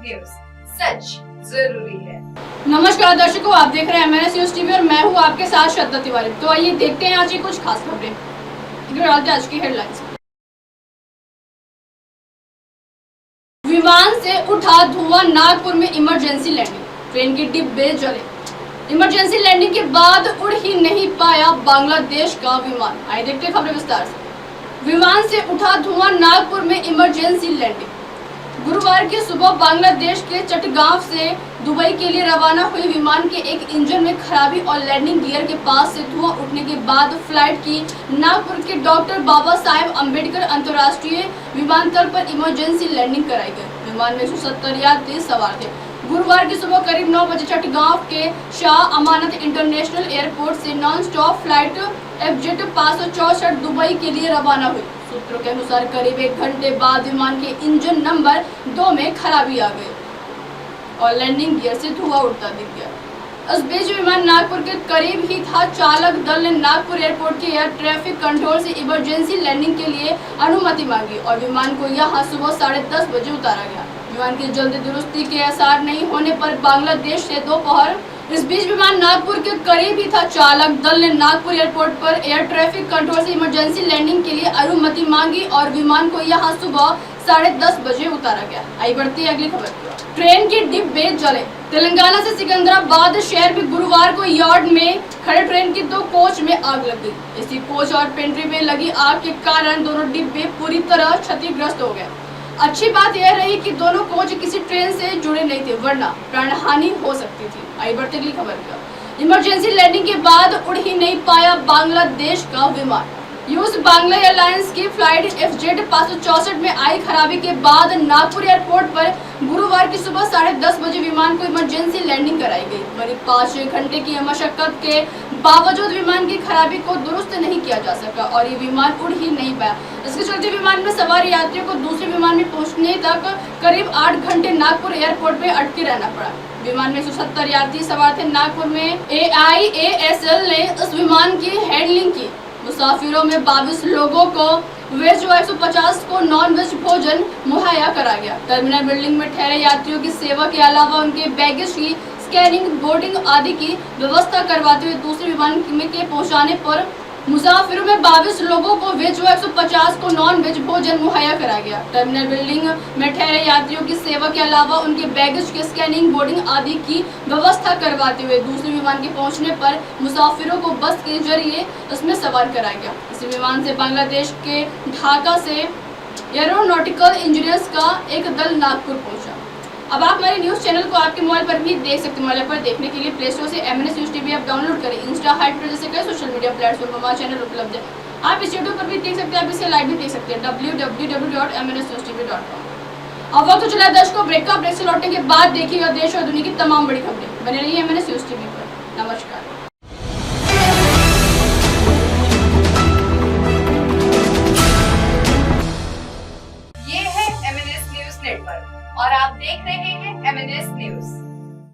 News, सच जरूरी है। नमस्कार दर्शकों, आप देख रहे हैं MNS न्यूज टीवी और मैं हूं आपके साथ श्रद्धा तिवारी। तो आइए देखते हैं आज की कुछ खास खबरें। आज की हेडलाइंस। विमान से उठा धुआं, नागपुर में इमरजेंसी लैंडिंग, ट्रेन के डिब्बे जले। इमरजेंसी लैंडिंग के बाद उड़ ही नहीं पाया बांग्लादेश का विमान। आइए देखते हैं खबरें विस्तार से। विमान से उठा धुआं, नागपुर में इमरजेंसी लैंडिंग। गुरुवार की सुबह बांग्लादेश के चटगांव से दुबई के लिए रवाना हुई विमान के एक इंजन में खराबी और लैंडिंग गियर के पास से धुआं उठने के बाद फ्लाइट की नागपुर के डॉक्टर बाबा साहेब अम्बेडकर अंतर्राष्ट्रीय विमानतल पर इमरजेंसी लैंडिंग कराई गई। विमान में 170 यात्री सवार थे। गुरुवार की सुबह करीब 9 बजे चटगांव के शाह अमानत इंटरनेशनल एयरपोर्ट से non stop flight FZ 564 Dubai के लिए रवाना हुई। सूत्रों के अनुसार करीब 1 घंटे बाद विमान के इंजन नंबर 2 में खराबी आ गई और लैंडिंग गियर से धुआं उड़ता दिख गया। इस बीच विमान नागपुर के करीब ही था। चालक दल ने नागपुर एयरपोर्ट के एयर ट्रैफिक कंट्रोल से इमरजेंसी लैंडिंग के लिए अनुमति मांगी और विमान को यहां सुबह 10:30 बजे उतारा गया। विमान की जल्दी दुरुस्ती के आसार नहीं होने पर बांग्लादेश से दोपहर। इस बीच विमान नागपुर के करीब ही था। चालक दल ने नागपुर एयरपोर्ट पर एयर ट्रैफिक कंट्रोल से इमरजेंसी लैंडिंग के लिए अनुमति मांगी और विमान को यहां सुबह 10:30 बजे उतारा गया। आई बढ़ती है अगली खबर। ट्रेन के डिब्बे जले। तेलंगाना से सिकंदराबाद शहर में गुरुवार को यार्ड में खड़े ट्रेन की 2 कोच में आग लग गई। इसी कोच और पेंट्री में लगी आग के कारण दोनों डिब्बे पूरी तरह क्षतिग्रस्त हो गए। अच्छी बात यह रही कि दोनों कोच किसी ट्रेन से जुड़े नहीं थे, वरना प्राणहानि हो सकती थी। आई बढ़ती अगली खबर। इमरजेंसी लैंडिंग के बाद उड़ ही नहीं पाया बांग्लादेश का विमान। यूएस बांग्ला एयरलाइंस की फ्लाइट FZ 564 में आई खराबी के बाद नागपुर एयरपोर्ट पर गुरुवार की सुबह 10:30 बजे विमान को इमरजेंसी लैंडिंग कराई गई। करीब 5-6 घंटे की मशक्कत के बावजूद विमान की खराबी को दुरुस्त नहीं किया जा सका और ये विमान उड़ ही नहीं पाया। इसके चलते विमान में सवार यात्रियों को दूसरे विमान में पहुंचने तक करीब 8 घंटे नागपुर एयरपोर्ट में अटके रहना पड़ा। विमान में 170 यात्री सवार थे। नागपुर में AIASL ने इस विमान की हैंडलिंग की। मुसाफिरों में 22 लोगों को वेज और 150 को नॉन वेज भोजन मुहैया करा गया। टर्मिनल बिल्डिंग में ठहरे यात्रियों की सेवा के अलावा उनके बैगेज की स्कैनिंग, बोर्डिंग आदि की व्यवस्था करवाते हुए दूसरे विमान के पहुंचाने पर मुसाफिरों में 22 लोगों को वेज और 150 को नॉन वेज भोजन मुहैया करा गया। टर्मिनल बिल्डिंग में ठहरे यात्रियों की सेवा के अलावा उनके बैगेज की स्कैनिंग, बोर्डिंग आदि की व्यवस्था करवाते हुए दूसरे विमान के पहुंचने पर मुसाफिरों को बस के जरिए इसमें सवार कराया गया। इसी विमान से बांग्लादेश के ढाका से एरोनॉटिकल इंजीनियर्स का एक दल नागपुर पहुंचा। अब आप हमारे न्यूज चैनल को आपके मोबाइल पर भी देख सकते हैं। मोबाइल पर देखने के लिए प्ले स्टोर से MNS news TV app download करें। इंस्टा, हाइट जैसे कई सोशल मीडिया प्लेटफॉर्म पर हमारा चैनल उपलब्ध है। आप इस यूट्यूब पर भी देख सकते हैं, आप इसे लाइव भी देख सकते हैं www.mnsnewstv.com। अब वक्त चला दर्शकों ब्रेक का। ब्रेक से लौटने के बाद देखिएगा देश और दुनिया की तमाम बड़ी खबरें। बने रहिए MNS न्यूज टीवी पर। नमस्कार।